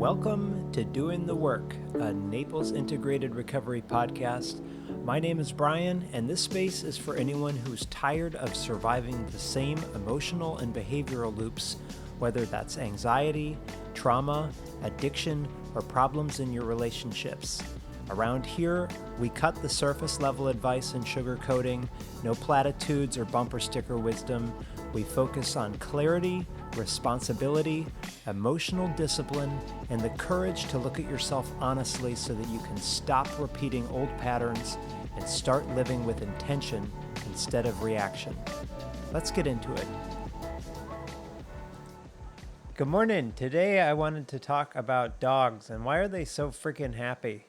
Welcome to Doing the Work, a Naples Integrated Recovery podcast. My name is Brian, and this space is for anyone who's tired of surviving the same emotional and behavioral loops, whether that's anxiety, trauma, addiction, or problems in your relationships. Around here, we cut the surface level advice and sugarcoating, no platitudes or bumper sticker wisdom. We focus on clarity, responsibility, emotional discipline, and the courage to look at yourself honestly so that you can stop repeating old patterns and start living with intention instead of reaction. Let's get into it. Good morning. Today I wanted to talk about dogs and why are they so freaking happy?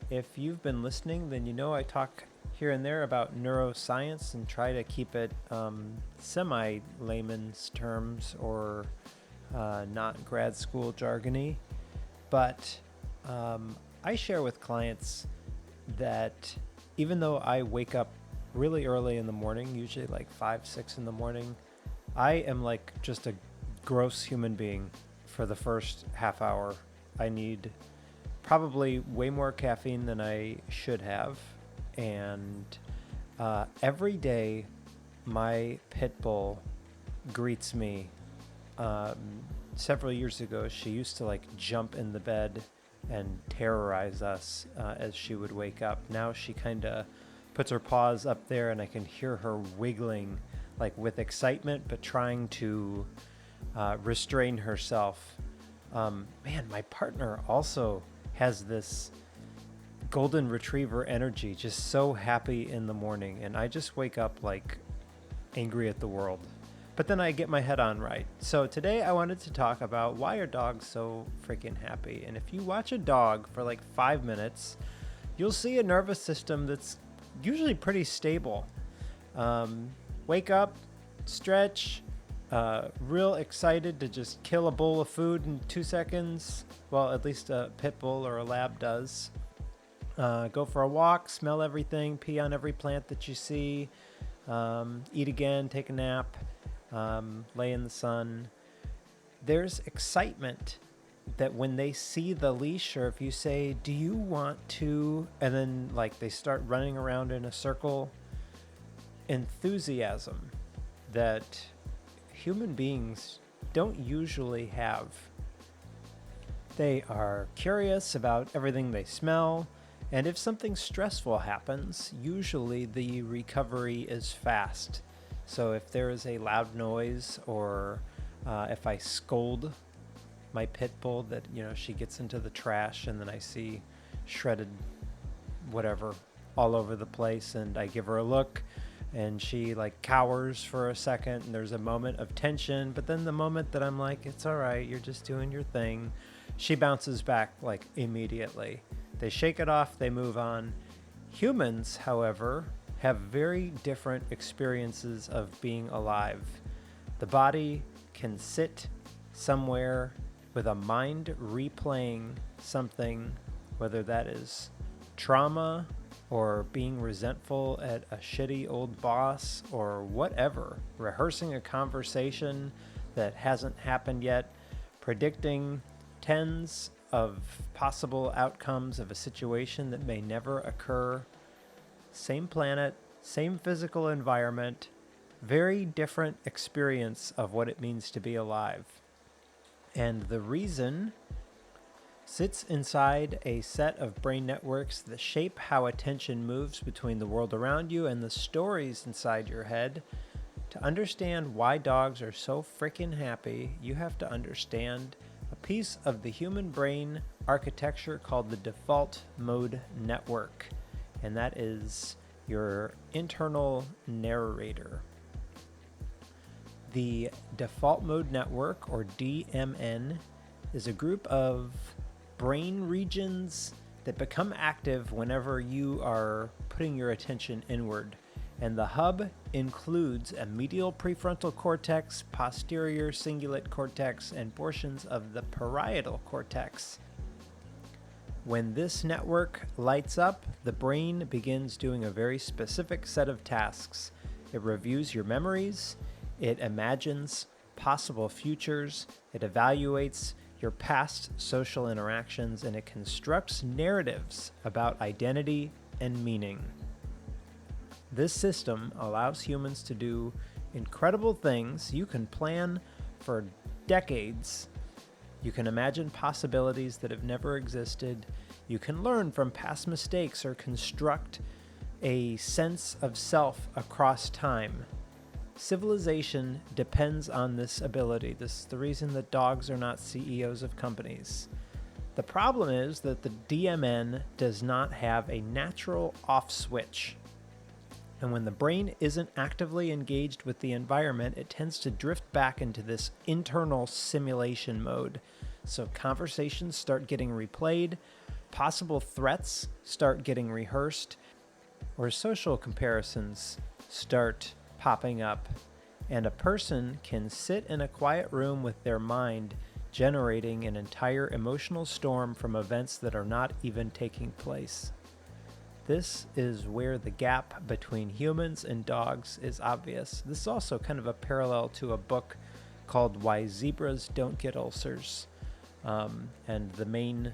If you've been listening, then you know I talk here and there about neuroscience and try to keep it semi-layman's terms or not grad school jargony. But I share with clients that even though I wake up really early in the morning, usually like 5-6 in the morning, I am like just a gross human being for the first half hour. I need probably way more caffeine than I should have. And every day my pit bull greets me. Several years ago, she used to like jump in the bed and terrorize us as she would wake up. Now she kind of puts her paws up there and I can hear her wiggling like with excitement, but trying to restrain herself. Man, my partner also has this golden retriever energy, just so happy in the morning, and I just wake up like angry at the world. But then I get my head on right. So today I wanted to talk about why are dogs so freaking happy. And if you watch a dog for like 5 minutes, you'll see a nervous system that's usually pretty stable. Wake up, stretch, real excited to just kill a bowl of food in 2 seconds. Well, at least a pit bull or a lab does. Go for a walk, smell everything, pee on every plant that you see, eat again, take a nap, lay in the sun. There's excitement that when they see the leash, or if you say, do you want to, and then like they start running around in a circle, enthusiasm that human beings don't usually have. They are curious about everything they smell. And if something stressful happens, usually the recovery is fast. So if there is a loud noise or if I scold my pit bull that, she gets into the trash and then I see shredded whatever all over the place and I give her a look and she like cowers for a second and there's a moment of tension, but then the moment that I'm like, it's all right, you're just doing your thing, she bounces back like immediately. They shake it off, they move on. Humans, however, have very different experiences of being alive. The body can sit somewhere with a mind replaying something, whether that is trauma or being resentful at a shitty old boss or whatever, rehearsing a conversation that hasn't happened yet, predicting tens of possible outcomes of a situation that may never occur. Same planet, same physical environment, very different experience of what it means to be alive. And the reason sits inside a set of brain networks that shape how attention moves between the world around you and the stories inside your head. To understand why dogs are so freaking happy, you have to understand a piece of the human brain architecture called the default mode network, and that is your internal narrator. The default mode network, or DMN, is a group of brain regions that become active whenever you are putting your attention inward. And the hub includes a medial prefrontal cortex, posterior cingulate cortex, and portions of the parietal cortex. When this network lights up, the brain begins doing a very specific set of tasks. It reviews your memories, it imagines possible futures, it evaluates your past social interactions, and it constructs narratives about identity and meaning. This system allows humans to do incredible things. You can plan for decades. You can imagine possibilities that have never existed. You can learn from past mistakes or construct a sense of self across time. Civilization depends on this ability. This is the reason that dogs are not CEOs of companies. The problem is that the DMN does not have a natural off switch. And when the brain isn't actively engaged with the environment, it tends to drift back into this internal simulation mode. So conversations start getting replayed, possible threats start getting rehearsed, or social comparisons start popping up. And a person can sit in a quiet room with their mind generating an entire emotional storm from events that are not even taking place. This is where the gap between humans and dogs is obvious. This is also kind of a parallel to a book called Why Zebras Don't Get Ulcers. And the main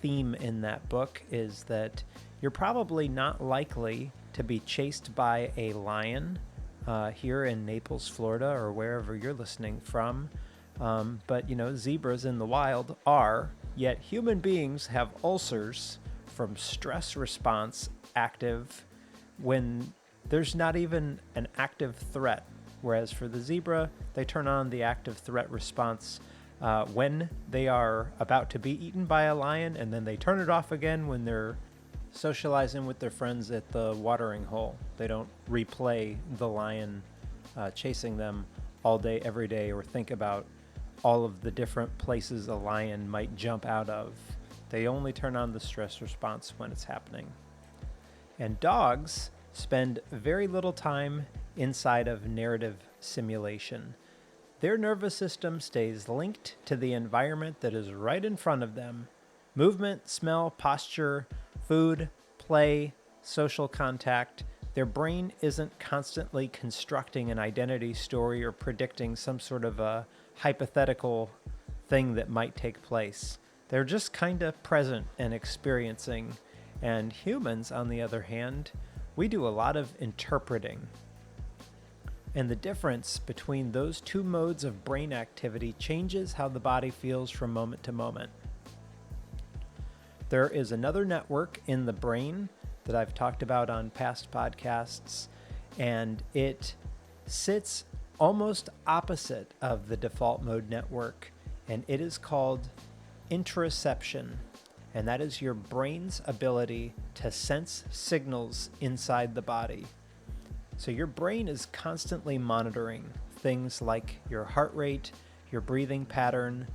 theme in that book is that you're probably not likely to be chased by a lion here in Naples, Florida, or wherever you're listening from. But, zebras in the wild are, yet human beings have ulcers from stress response active when there's not even an active threat. Whereas for the zebra, they turn on the active threat response when they are about to be eaten by a lion, and then they turn it off again when they're socializing with their friends at the watering hole. They don't replay the lion chasing them all day, every day, or think about all of the different places a lion might jump out of. They only turn on the stress response when it's happening. And dogs spend very little time inside of narrative simulation. Their nervous system stays linked to the environment that is right in front of them. Movement, smell, posture, food, play, social contact. Their brain isn't constantly constructing an identity story or predicting some sort of a hypothetical thing that might take place. They're just kind of present and experiencing. And humans, on the other hand, we do a lot of interpreting. And the difference between those two modes of brain activity changes how the body feels from moment to moment. There is another network in the brain that I've talked about on past podcasts, and it sits almost opposite of the default mode network, and it is called interoception, and that is your brain's ability to sense signals inside the body. So your brain is constantly monitoring things like your heart rate, your breathing pattern,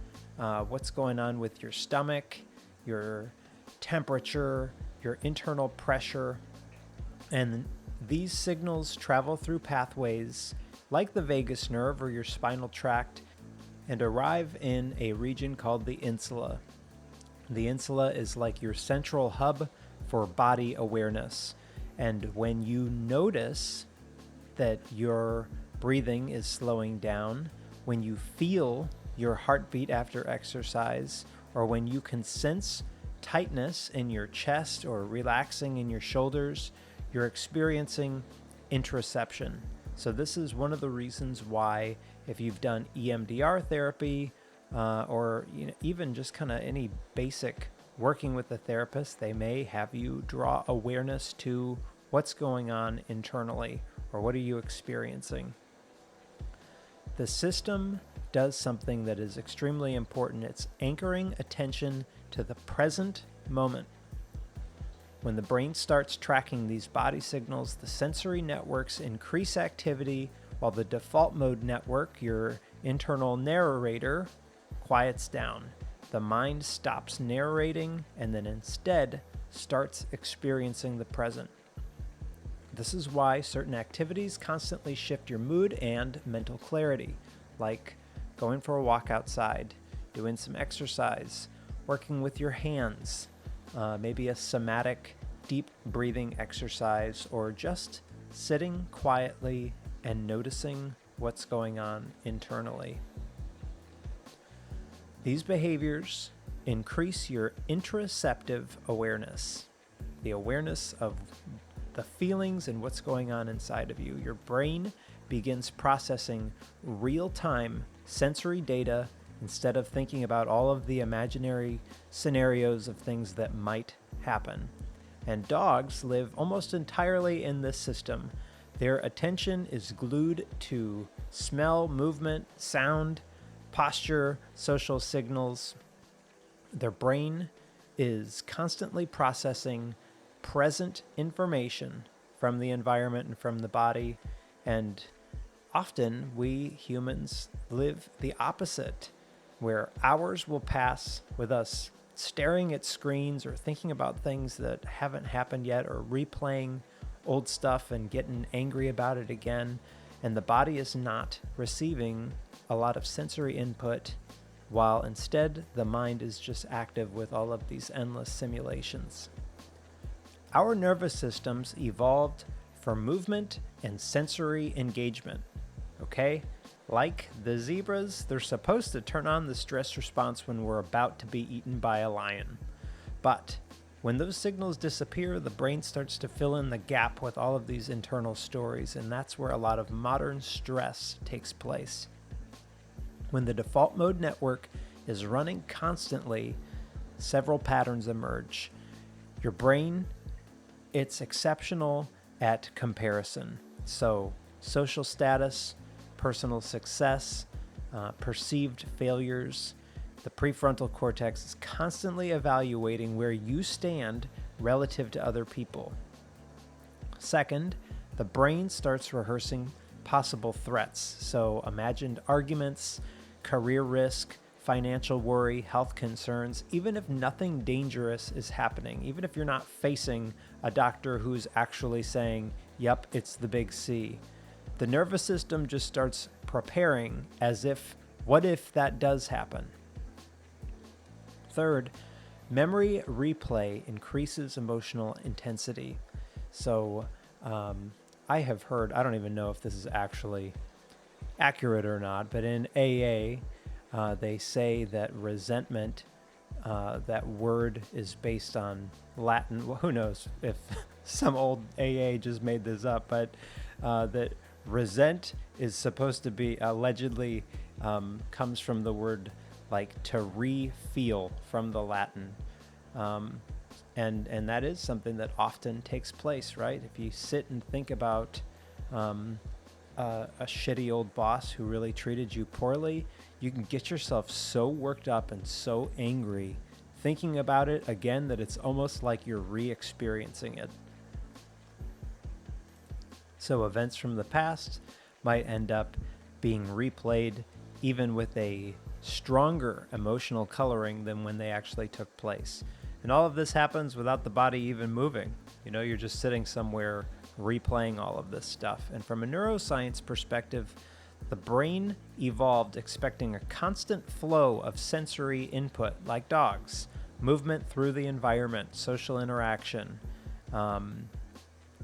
what's going on with your stomach, your temperature, your internal pressure, and these signals travel through pathways like the vagus nerve or your spinal tract and arrive in a region called the insula. The insula is like your central hub for body awareness. And when you notice that your breathing is slowing down, when you feel your heartbeat after exercise, or when you can sense tightness in your chest or relaxing in your shoulders, you're experiencing interoception. So this is one of the reasons why, if you've done EMDR therapy or even just kind of any basic working with a therapist, they may have you draw awareness to what's going on internally or what are you experiencing. The system does something that is extremely important. It's anchoring attention to the present moment. When the brain starts tracking these body signals, the sensory networks increase activity while the default mode network, your internal narrator, quiets down. The mind stops narrating and then instead starts experiencing the present. This is why certain activities constantly shift your mood and mental clarity, like going for a walk outside, doing some exercise, working with your hands, maybe a somatic deep breathing exercise, or just sitting quietly and noticing what's going on internally. These behaviors increase your interoceptive awareness, the awareness of the feelings and what's going on inside of you. Your brain begins processing real-time sensory data instead of thinking about all of the imaginary scenarios of things that might happen. And dogs live almost entirely in this system. Their attention is glued to smell, movement, sound, posture, social signals. Their brain is constantly processing present information from the environment and from the body. And often we humans live the opposite, where hours will pass with us staring at screens or thinking about things that haven't happened yet, or replaying old stuff and getting angry about it again. And the body is not receiving a lot of sensory input, while instead the mind is just active with all of these endless simulations. Our nervous systems evolved for movement and sensory engagement, okay? Like the zebras, they're supposed to turn on the stress response when we're about to be eaten by a lion. But when those signals disappear, the brain starts to fill in the gap with all of these internal stories, and that's where a lot of modern stress takes place. When the default mode network is running constantly, several patterns emerge. Your brain, it's exceptional at comparison. So social status, personal success, perceived failures. The prefrontal cortex is constantly evaluating where you stand relative to other people. Second, the brain starts rehearsing possible threats. So imagined arguments, career risk, financial worry, health concerns, even if nothing dangerous is happening, even if you're not facing a doctor who's actually saying, yep, it's the big C. The nervous system just starts preparing as if, what if that does happen? Third, memory replay increases emotional intensity. So I have heard, I don't even know if this is actually accurate or not, but in AA, they say that resentment, that word is based on Latin. Well, who knows if some old AA just made this up, but that resent is supposed to be allegedly comes from the word like to re-feel from the Latin. And that is something that often takes place, right? If you sit and think about a shitty old boss who really treated you poorly, you can get yourself so worked up and so angry thinking about it again that it's almost like you're re-experiencing it. So events from the past might end up being replayed even with a stronger emotional coloring than when they actually took place. And all of this happens without the body even moving. You know, you're just sitting somewhere replaying all of this stuff. And from a neuroscience perspective, the brain evolved expecting a constant flow of sensory input, like dogs, movement through the environment, social interaction,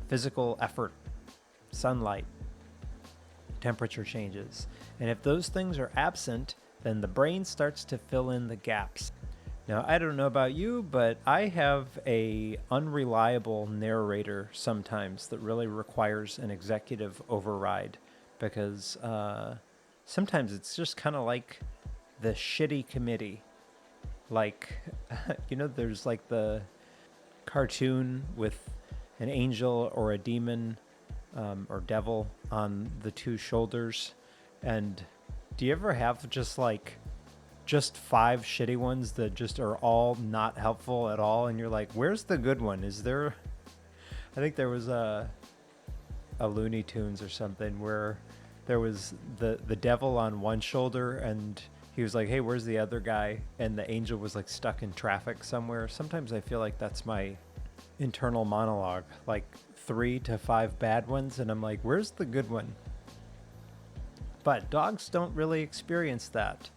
physical effort, sunlight, temperature changes. And if those things are absent, then the brain starts to fill in the gaps. Now, I don't know about you, but I have a unreliable narrator sometimes that really requires an executive override, because sometimes it's just kind of like the shitty committee. Like, there's like the cartoon with an angel or a demon or devil on the two shoulders. And do you ever have just 5 shitty ones that just are all not helpful at all? And you're like, where's the good one? Is there... I think there was a Looney Tunes or something where there was the devil on one shoulder and he was like, hey, where's the other guy? And the angel was like stuck in traffic somewhere. Sometimes I feel like that's my internal monologue, like 3 to 5 bad ones. And I'm like, where's the good one? But dogs don't really experience that.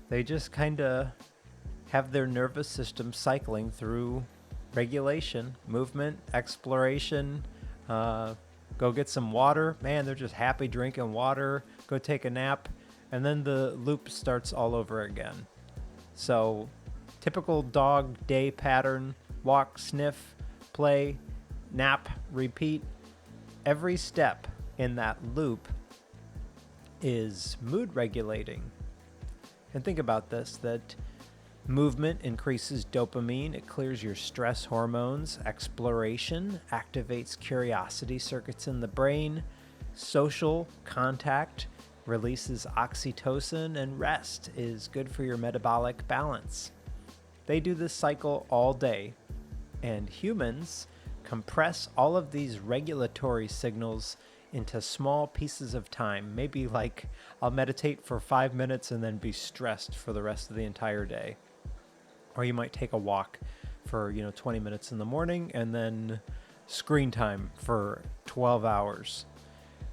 They just kind of have their nervous system cycling through regulation, movement, exploration, go get some water. Man, they're just happy drinking water, go take a nap, and then the loop starts all over again. So, typical dog day pattern: walk, sniff, play, nap, repeat. Every step in that loop is mood regulating. And think about this, that movement increases dopamine, it clears your stress hormones. Exploration activates curiosity circuits in the brain. Social contact releases oxytocin, and rest is good for your metabolic balance. They do this cycle all day, and humans compress all of these regulatory signals into small pieces of time. Maybe like I'll meditate for 5 minutes and then be stressed for the rest of the entire day. Or you might take a walk for 20 minutes in the morning and then screen time for 12 hours.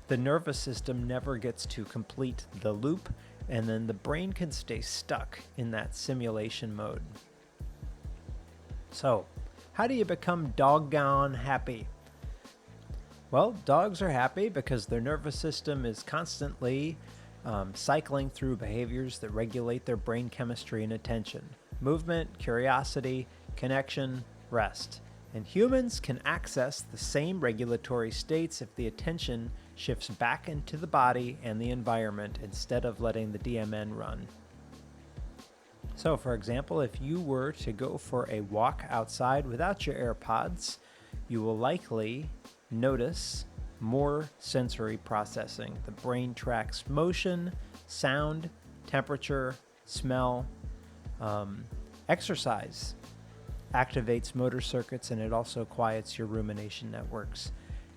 The nervous system never gets to complete the loop, and then the brain can stay stuck in that simulation mode. So, how do you become doggone happy? Well, dogs are happy because their nervous system is constantly cycling through behaviors that regulate their brain chemistry and attention: movement, curiosity, connection, rest. And humans can access the same regulatory states if the attention shifts back into the body and the environment instead of letting the DMN run. So, for example, if you were to go for a walk outside without your AirPods, you will likely notice more sensory processing. The brain tracks motion, sound, temperature, smell. Exercise activates motor circuits, and it also quiets your rumination networks.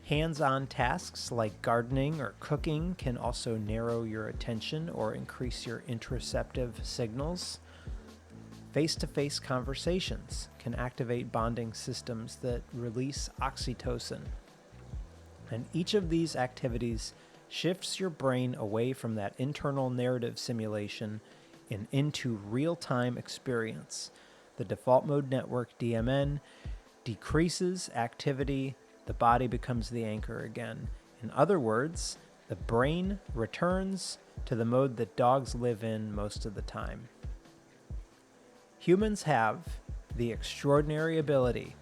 Hands-on tasks like gardening or cooking can also narrow your attention or increase your interoceptive signals. Face-to-face conversations can activate bonding systems that release oxytocin. And each of these activities shifts your brain away from that internal narrative simulation and into real-time experience. The default mode network, DMN, decreases activity. The body becomes the anchor again. In other words, the brain returns to the mode that dogs live in most of the time. Humans have the extraordinary ability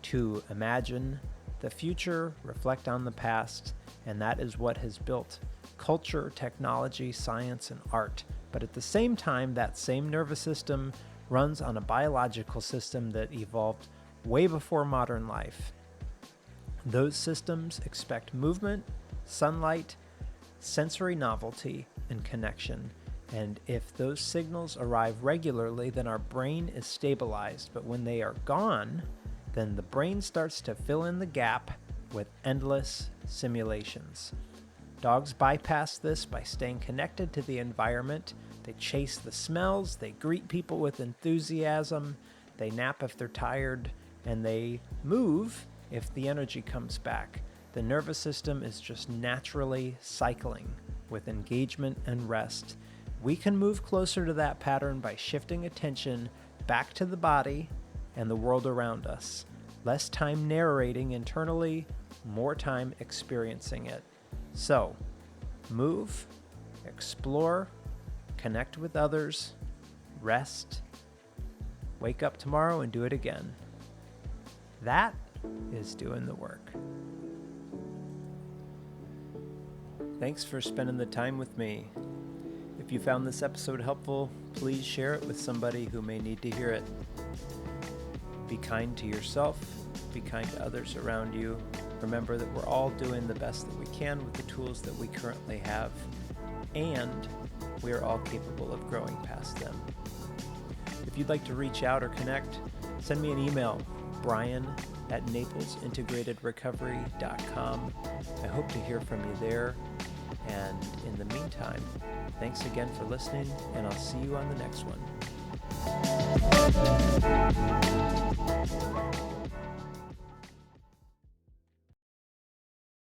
to imagine the future, reflect on the past, and that is what has built culture, technology, science, and art. But at the same time, that same nervous system runs on a biological system that evolved way before modern life. Those systems expect movement, sunlight, sensory novelty, and connection. And if those signals arrive regularly, then our brain is stabilized. But when they are gone, then the brain starts to fill in the gap with endless simulations. Dogs bypass this by staying connected to the environment. They chase the smells, they greet people with enthusiasm, they nap if they're tired, and they move if the energy comes back. The nervous system is just naturally cycling with engagement and rest. We can move closer to that pattern by shifting attention back to the body and the world around us. Less time narrating internally, more time experiencing it. So, move, explore, connect with others, rest, wake up tomorrow and do it again. That is doing the work. Thanks for spending the time with me. If you found this episode helpful, please share it with somebody who may need to hear it. Be kind to yourself, be kind to others around you. Remember that we're all doing the best that we can with the tools that we currently have, and we are all capable of growing past them. If you'd like to reach out or connect, send me an email, brian@naplesintegratedrecovery.com. I hope to hear from you there. And in the meantime, thanks again for listening, and I'll see you on the next one.